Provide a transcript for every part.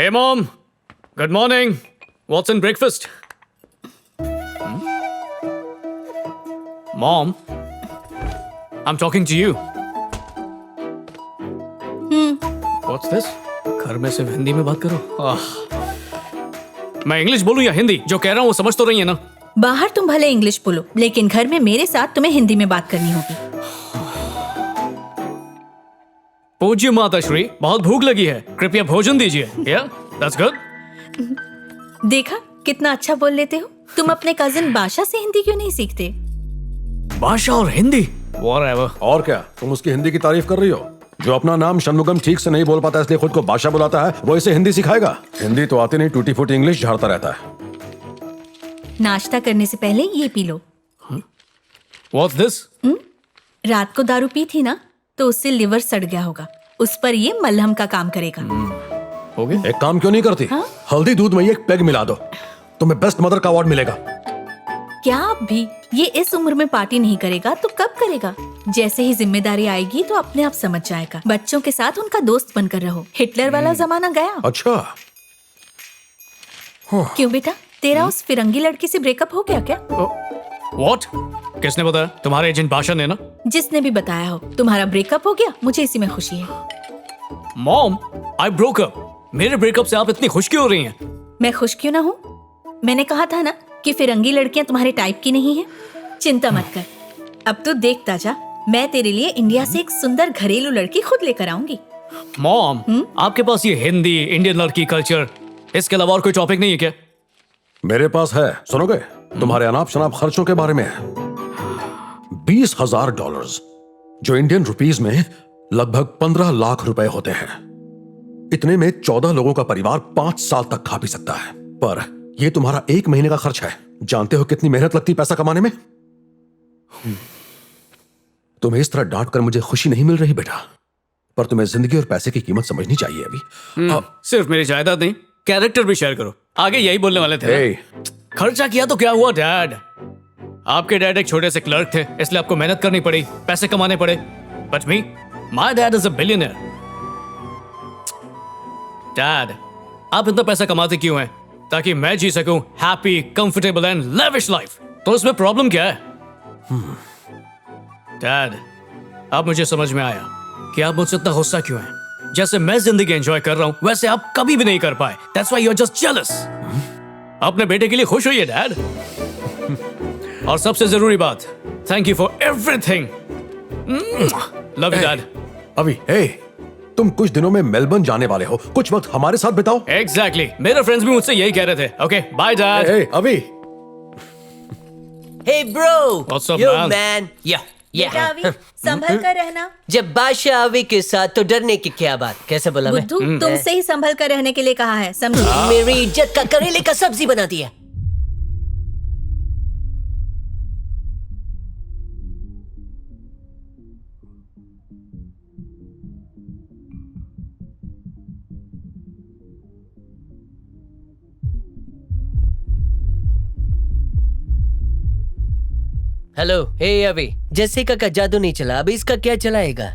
Hey mom, good morning. What's in breakfast? Mom, I'm talking to you. What's this? घर में सिर्फ हिंदी में बात करो। मैं इंग्लिश बोलूं या हिंदी? जो कह रहा हूँ वो समझ तो रही है ना? बाहर तुम भले इंग्लिश बोलो, लेकिन घर में मेरे साथ तुम्हें हिंदी में बात करनी होगी। पूज्य माता श्री, बहुत भूख लगी है, कृपया भोजन दीजिए। Yeah, that's good. देखा कितना अच्छा बोल लेते हो। तुम अपने कजिन बादशाह से हिंदी क्यों नहीं सीखते? भाषा और हिंदी, whatever. और क्या, तुम उसकी हिंदी की तारीफ कर रही हो? जो अपना नाम शनमुगम ठीक से नहीं बोल पाता इसलिए खुद को बादशाह बुलाता है, वो इसे हिंदी सिखाएगा? हिंदी तो आती नहीं, टूटी फूटी इंग्लिश झाड़ता रहता है। नाश्ता करने से पहले ये पी लो। What's this? रात को दारू पी थी ना, तो उससे लिवर सड़ गया होगा। उस पर ये मलहम का काम करेगा। हो गया? एक काम क्यों नहीं करती? हल्दी दूध में एक पेग मिला दो, तुम्हें बेस्ट मदर का अवार्ड मिलेगा। क्या आप भी? ये इस उम्र में पार्टी नहीं करेगा तो कब करेगा? जैसे ही जिम्मेदारी आएगी तो अपने आप समझ जाएगा। बच्चों के साथ उनका दोस्त बनकर रहो। हिटलर वाला जमाना गया। अच्छा। क्यों बेटा, तेरा उस फिरंगी लड़की से ब्रेकअप हो गया क्या? What? किसने बताया? तुम्हारे एजेंट बादशाह ने ना? जिसने भी बताया हो, तुम्हारा ब्रेकअप हो गया, मुझे इसी में खुशी है। Mom, I broke up. मेरे ब्रेकअप से आप इतनी खुश क्यों हो रही हैं? मैं खुश क्यों ना हूँ? मैंने कहा था ना कि फिरंगी लड़कियां तुम्हारे टाइप की नहीं है। चिंता मत कर, अब तो देखता जा, मैं तेरे लिए इंडिया से एक सुंदर घरेलू लड़की खुद लेकर आऊंगी। Mom, आपके पास ये हिंदी, इंडियन लड़की कल्चर, इसके अलावा और कोई टॉपिक नहीं है क्या? मेरे पास है, सुनोगे? तुम्हारे अनाप शनाप खर्चों के बारे में है। $20,000, जो इंडियन रुपीस में लगभग 15 लाख रुपए होते हैं। इतने में 14 लोगों का परिवार 5 साल तक खा पी सकता है। पर यह तुम्हारा 1 महीने का खर्च है। जानते हो कितनी मेहनत लगती पैसा कमाने में? तुम्हें इस तरह डांट कर मुझे खुशी नहीं मिल रही बेटा, पर तुम्हें जिंदगी और पैसे की कीमत समझनी चाहिए अभी। सिर्फ मेरी जायदाद नहीं, कैरेक्टर भी शेयर करो। आगे यही बोलने वाले थे ना? खर्चा किया तो क्या हुआ डैड? आपके डैड एक छोटे से क्लर्क थे, इसलिए आपको मेहनत करनी पड़ी, पैसे कमाने पड़े। But me, my dad is a billionaire. Dad, आप इतना पैसा कमाते क्यों हैं? ताकि मैं जी सकूं happy, comfortable and lavish life. तो इसमें प्रॉब्लम क्या है? डैड, अब मुझे समझ में आया कि आप मुझसे इतना गुस्सा क्यों हैं। जैसे मैं जिंदगी एंजॉय कर रहा हूं, वैसे आप कभी भी नहीं कर पाए। That's why you are just jealous. अपने बेटे के लिए खुश होइए डैड। और सबसे जरूरी बात, thank you for everything. Love you dad. अभी, तुम कुछ दिनों में मेलबर्न जाने वाले हो, कुछ वक्त हमारे साथ बिताओ। एग्जैक्टली, मेरे फ्रेंड्स भी मुझसे यही कह रहे थे। Okay, bye dad. अभी। Hey bro! What's up, Yo man? man! Yeah. बेटा अभी संभल कर रहना। जब बादशाह अभी के साथ तो डरने की क्या बात? कैसे बोला मैं? बुद्धू, तुमसे ही संभल कर रहने के लिए कहा है, समझी? मेरी इज्जत का करेले का सब्जी बना दिया। हेलो, हे अभी, जेसिका का जादू नहीं चला, अभी इसका क्या चलाएगा?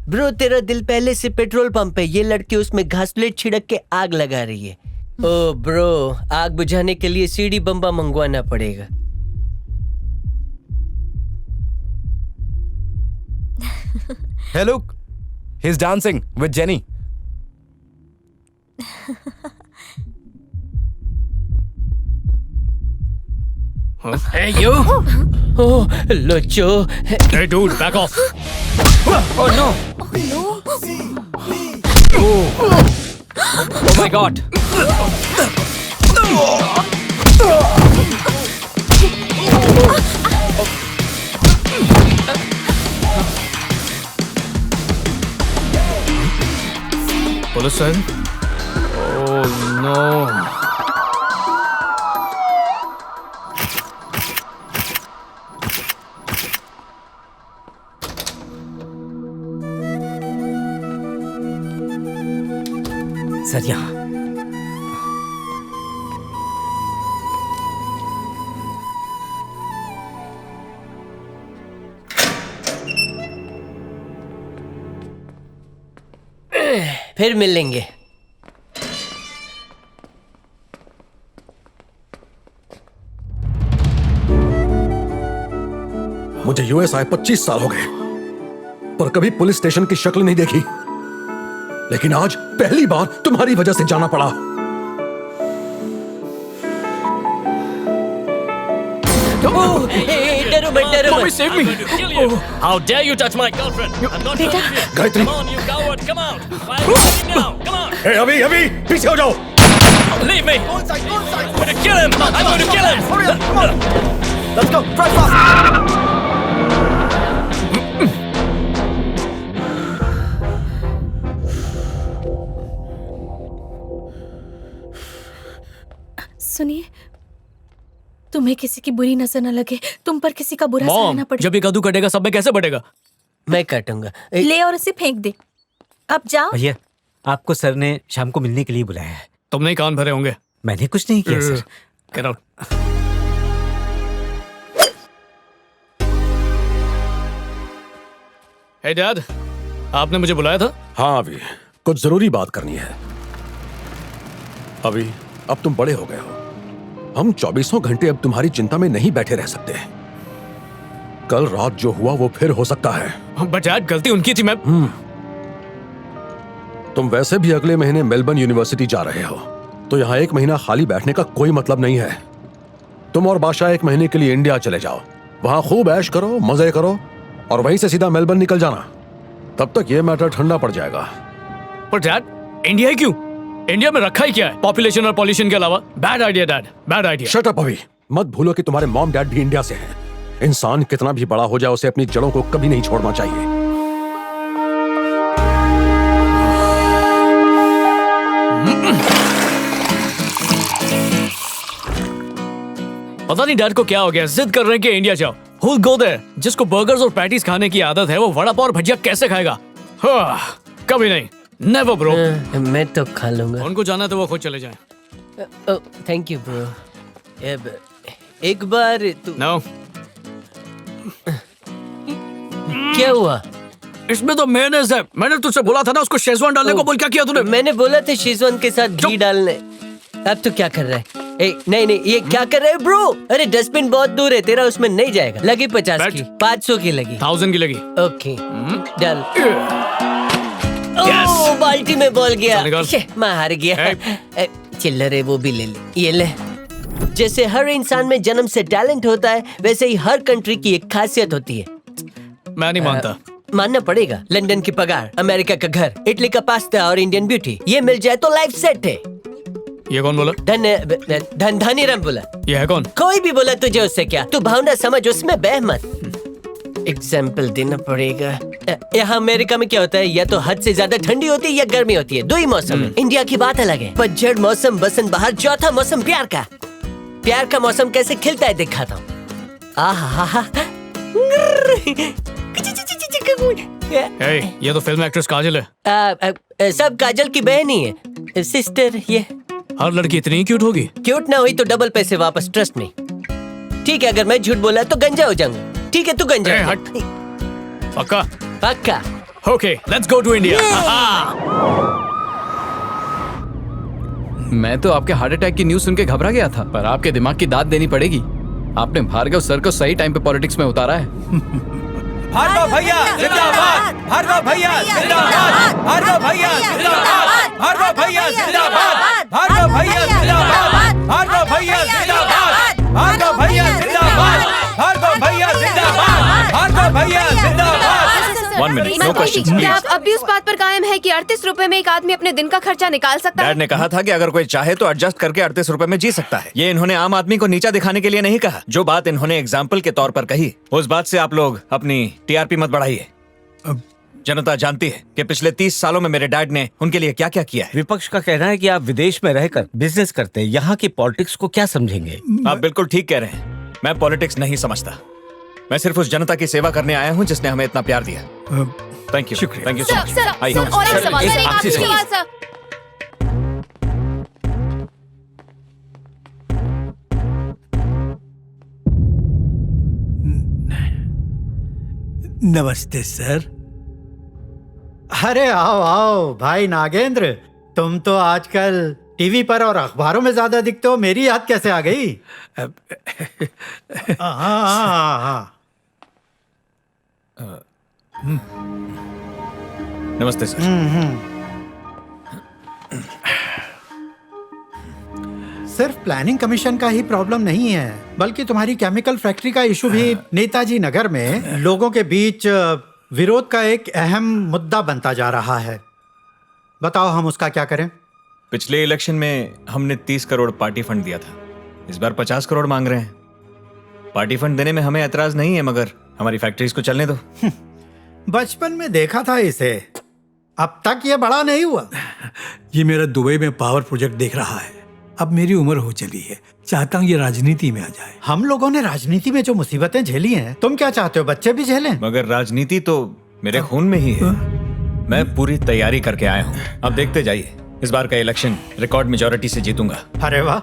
ब्रो, तेरा दिल पहले से पेट्रोल पंप है, ये लड़की उसमें घास प्लेट छिड़क के आग लगा रही है। ओ ब्रो, आग बुझाने के लिए सीडी बम्बा मंगवाना पड़ेगा। Hey, look, he's dancing with Jenny. Hey you! Oh locho. Hey dude, back off. Oh no! Oh my God. Police sir? Oh no. Sir यहाँ। फिर मिलेंगे। मुझे यूएस आए 25 साल हो गए, पर कभी पुलिस स्टेशन की शक्ल नहीं देखी। लेकिन आज पहली बार तुम्हारी वजह से जाना पड़ा। डरो मत, डरो मत। Save me! Oh, how dare you touch my girlfriend? I'm not बेटा। touching you. Gayatri. Come on, you coward! Come out! Fire now! Come on! ए, अभी पीछे हो जाओ। Leave me! I'm going to kill him! I'm going to kill him! Hurry up! Come on! Let's go. Try fast. सुनिए, तुम्हें किसी की बुरी नजर न लगे, तुम पर किसी का बुरा सहना मॉम, पड़े। जब ये कद्दू कटेगा सब में कैसे बढ़ेगा? मैं काटूंगा। ले और उसे फेंक दे। अब जाओ। भैया, आपको सर ने शाम को मिलने के लिए बुलाया है। तुमने ही कान भरे होंगे। मैंने कुछ नहीं किया sir. Get out. Hey Dad, आपने मुझे बुलाया था? हाँ अभी कुछ जरूरी बात करनी है। अभी अब तुम बड़े हो गए हो, हम 24 घंटे अब तुम्हारी चिंता में नहीं बैठे रह सकते। कल रात जो हुआ वो फिर हो सकता है। But Dad, गलती उनकी थी। मैं तुम वैसे भी अगले महीने मेलबर्न यूनिवर्सिटी जा रहे हो, तो यहाँ 1 महीना खाली बैठने का कोई मतलब नहीं है। तुम और बादशाह 1 महीने के लिए इंडिया चले जाओ, वहां खूब ऐश करो, मजे करो, और वहीं से सीधा मेलबर्न निकल जाना। तब तक ये मैटर ठंडा पड़ जाएगा। पर डैड, इंडिया ही क्यों? इंडिया में रखा ही क्या है पॉपुलेशन और पॉल्यूशन के अलावा? Bad idea dad, bad idea. Shut up अभी, मत भूलो कि तुम्हारे मॉम डैड भी इंडिया से हैं। इंसान कितना भी बड़ा हो जाए, उसे अपनी जड़ों को कभी नहीं छोड़ना चाहिए। पता नहीं डैड को क्या हो गया, जिद कर रहे हैं कि इंडिया जाओ। Who'll go there? जिसको बर्गर्स और पैटीज खाने की आदत है, वो वड़ा पाव और भजिया कैसे खाएगा? कभी नहीं, नेवर ब्रो। मैं तो खा लूंगा। उनको जाना है तो वो खुद चले जाएं। Thank you bro. एक बार तू नो, क्या हुआ? इसमें तो मेयोनेज़ है। मैंने तुझसे बोला था ना उसको शेजवान डालने को, बोल क्या किया तूने? मैंने बोला था शेजवान के साथ घी डालने। अब तो क्या कर रहा है? नहीं नहीं, ये क्या कर रहा है ब्रो? अरे डस्टबिन बहुत दूर है, तेरा उसमें नहीं जाएगा। लगी 50 बैठ। की, 500 की लगी। 1000 की लगी। ओके डाल। Yes. ओह, बाल्टी में बॉल गया। चल निकाल। छे, मैं हार गया। चिल्लर है, वो भी ले ले। ये ले। जैसे हर इंसान में जन्म से टैलेंट होता है, वैसे ही हर कंट्री की एक खासियत होती है। मैं नहीं मानता। मानना पड़ेगा। लंदन की पगार, अमेरिका का घर, इटली का पास्ता और इंडियन ब्यूटी, ये मिल जाए तो लाइफ सेट है। ये कौन बोला? धनीराम बोला। ये है कौन? कोई भी बोला, तुझे उससे क्या? तू भावना समझ, उसमें बह मत। एग्जाम्पल देना पड़ेगा। यहाँ अमेरिका में क्या होता है, या तो हद से ज्यादा ठंडी होती है या गर्मी होती है। दो ही मौसम है। इंडिया की बात अलग है। पतझड़ मौसम, बसंत बहार, चौथा मौसम प्यार का। प्यार का मौसम कैसे खिलता है दिखाता हूँ। Hey, ये तो फिल्म एक्ट्रेस काजल है। सब काजल की बहन ही है, सिस्टर। ये हर लड़की इतनी ही क्यूट होगी? क्यूट ना हुई तो डबल पैसे वापस, ट्रस्ट में। ठीक है, अगर मैं झूठ बोला तो गंजा हो जाऊंगा। ठीक है, तू गंजा हो जा। हट। पक्का? पक्का। Okay, let's go to India. मैं तो आपके हार्ट अटैक की न्यूज सुन के घबरा गया था, पर आपके दिमाग की दाद देनी पड़ेगी। आपने भार्गव सर को सही टाइम पे पॉलिटिक्स में उतारा है। भार्गव भैया जिंदाबाद! भार्गव भैया जिंदाबाद! भार्गव भैया जिंदाबाद! भार्गव भैया जिंदाबाद! भार्गव भैया जिंदाबाद! भार्गव भैया जिंदाबाद! भार्गव भैया जिंदाबाद! भार्गव भैया जिंदाबाद! भार्गव भैया जिंदाबाद! 1 मिनट, नो क्वेश्चंस क्या प्लीज। आप अब भी उस बात पर कायम है कि 38 रुपए में एक आदमी अपने दिन का खर्चा निकाल सकता है? डैड ने कहा था कि अगर कोई चाहे तो एडजस्ट करके 38 रुपए में जी सकता है। ये इन्होंने आम आदमी को नीचा दिखाने के लिए नहीं कहा। जो बात इन्होंने एग्जाम्पल के तौर पर कही, उस बात से आप लोग अपनी टीआरपी मत बढ़ाइए। जनता जानती है कि पिछले 30 सालों में मेरे डैड ने उनके लिए क्या क्या किया है। विपक्ष का कहना है कि आप विदेश में रहकर बिजनेस करते हैं, यहाँ की पॉलिटिक्स को क्या समझेंगे? आप बिल्कुल ठीक कह रहे हैं। मैं पॉलिटिक्स नहीं समझता। मैं सिर्फ उस जनता की सेवा करने आया हूँ जिसने हमें इतना प्यार दिया। Thank you, thank you so much. Sir, आइए। सर, और एक सवाल, सर, एक आपसे आखिरी सवाल, सर। नमस्ते सर। अरे आओ आओ भाई नागेंद्र, तुम तो आजकल टीवी पर और अखबारों में ज्यादा दिखते हो। मेरी याद कैसे आ गई? हाँ हाँ हाँ। नमस्ते सर। सिर्फ प्लानिंग कमीशन का ही प्रॉब्लम नहीं है, बल्कि तुम्हारी केमिकल फैक्ट्री का इशू भी नेताजी नगर में लोगों के बीच विरोध का एक अहम मुद्दा बनता जा रहा है। बताओ हम उसका क्या करें? पिछले इलेक्शन में हमने 30 करोड़ पार्टी फंड दिया था, इस बार 50 करोड़ मांग रहे हैं। पार्टी फंड देने में हमें ऐतराज नहीं है, मगर हमारी फैक्ट्रीज को चलने दो। बचपन में देखा था इसे, अब तक ये बड़ा नहीं हुआ। ये मेरा दुबई में पावर प्रोजेक्ट देख रहा है। अब मेरी उम्र हो चली है, चाहता हूँ ये राजनीति में आ जाए। हम लोगों ने राजनीति में जो मुसीबतें झेली हैं, तुम क्या चाहते हो बच्चे भी झेलें? मगर राजनीति तो मेरे खून में ही है। मैं पूरी तैयारी करके आया हूँ, अब देखते जाइए। इस बार का इलेक्शन रिकॉर्ड मेजोरिटी से जीतूंगा। अरे वाह,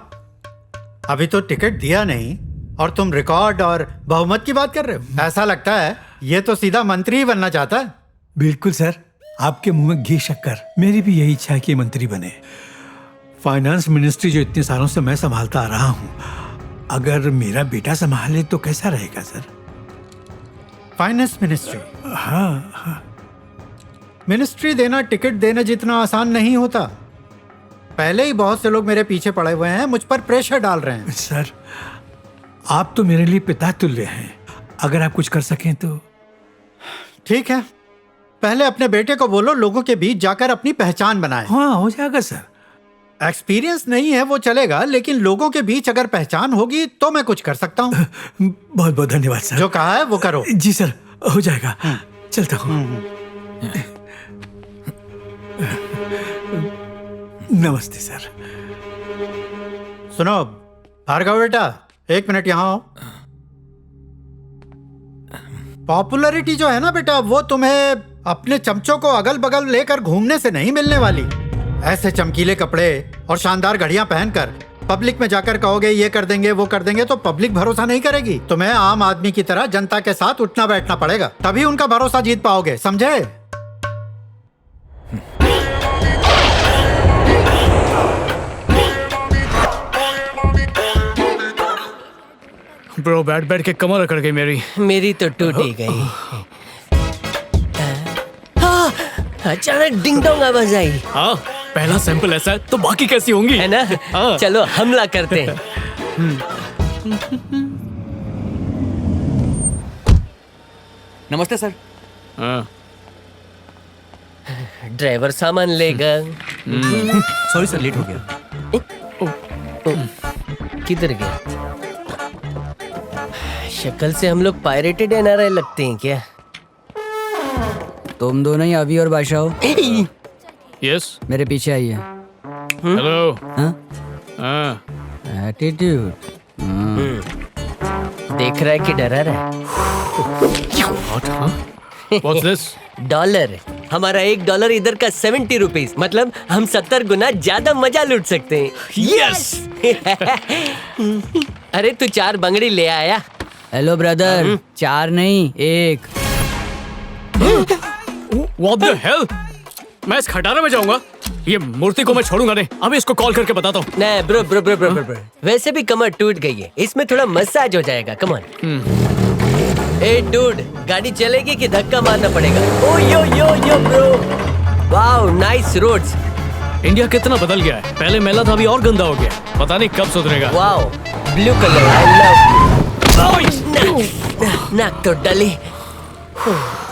अभी तो टिकट दिया नहीं और तुम रिकॉर्ड और बहुमत की बात कर रहे हो। ऐसा लगता है ये तो सीधा मंत्री ही बनना चाहता है। बिल्कुल सर, आपके मुंह में घी शक्कर। मेरी भी यही इच्छा है कि मंत्री बने। फाइनेंस मिनिस्ट्री जो इतने सालों से मैं संभालता आ रहा हूँ, अगर मेरा बेटा संभाले तो कैसा रहेगा सर? Finance ministry? हाँ। मिनिस्ट्री देना टिकट देने जितना आसान नहीं होता। पहले ही बहुत से लोग मेरे पीछे पड़े हुए हैं, मुझ पर प्रेशर डाल रहे हैं। सर, आप तो मेरे लिए पिता तुल्य हैं। अगर आप कुछ कर सकें तो। ठीक है, पहले अपने बेटे को बोलो लोगों के बीच जाकर अपनी पहचान बनाए। हाँ, हो जाएगा सर। एक्सपीरियंस नहीं है वो चलेगा, लेकिन लोगों के बीच अगर पहचान होगी तो मैं कुछ कर सकता हूँ। बहुत बहुत धन्यवाद सर। जो कहा है वो करो। जी सर, हो जाएगा। चलता हूँ। नमस्ते सर। सुनो भार्गव बेटा, 1 मिनट यहाँ आओ। पॉपुलैरिटी जो है ना बेटा, वो तुम्हें अपने चमचों को अगल बगल लेकर घूमने से नहीं मिलने वाली। ऐसे चमकीले कपड़े और शानदार घड़ियां पहनकर पब्लिक में जाकर कहोगे ये कर देंगे वो कर देंगे, तो पब्लिक भरोसा नहीं करेगी। तुम्हें आम आदमी की तरह जनता के साथ उठना बैठना पड़ेगा, तभी उनका भरोसा जीत पाओगे, समझे? ब्रो, बैठ बैठ के कमर अकड़ गई मेरी। मेरी तो टूट ही गई। अचानक डिंग डोंग आवाज आई। हाँ, पहला सैंपल ऐसा है तो बाकी कैसी होंगी, है ना? हाँ। चलो हमला करते हैं। नमस्ते सर। हाँ। ड्राइवर सामान लेगा। सॉरी सर, लेट हो गया। किधर गया? शक्ल से हम लोग पायरेटेड एनआरआई लगते हैं क्या? तुम दोनों ही अभी और बादशाह हो? यस, मेरे पीछे आइए। हेलो। हाँ? एटीट्यूड। देख रहा है कि डरा रहा है? What's this? डॉलर। हमारा $1 इधर का 70 रुपीज, मतलब हम 70 गुना ज्यादा मजा लूट सकते हैं। यस। अरे तू 4 बंगड़ी ले आया? हेलो ब्रदर, 4 नहीं 1। What the hell? मैं इस खटारा में जाऊंगा? ये मूर्ति को मैं छोड़ूंगा नहीं। अभी इसको कॉल करके बताता हूँ। नहीं bro bro bro bro bro, वैसे भी कमर टूट गई है, इसमें थोड़ा मसाज हो जाएगा। Come on. ए डूड, गाड़ी चलेगी कि धक्का मारना पड़ेगा? Oh yo yo yo bro, wow nice roads. India कितना बदल गया है। पहले मैला था, अभी और गंदा हो गया। पता नहीं कब सुधरेगा। Wow blue colour, I love. नाक तो डली।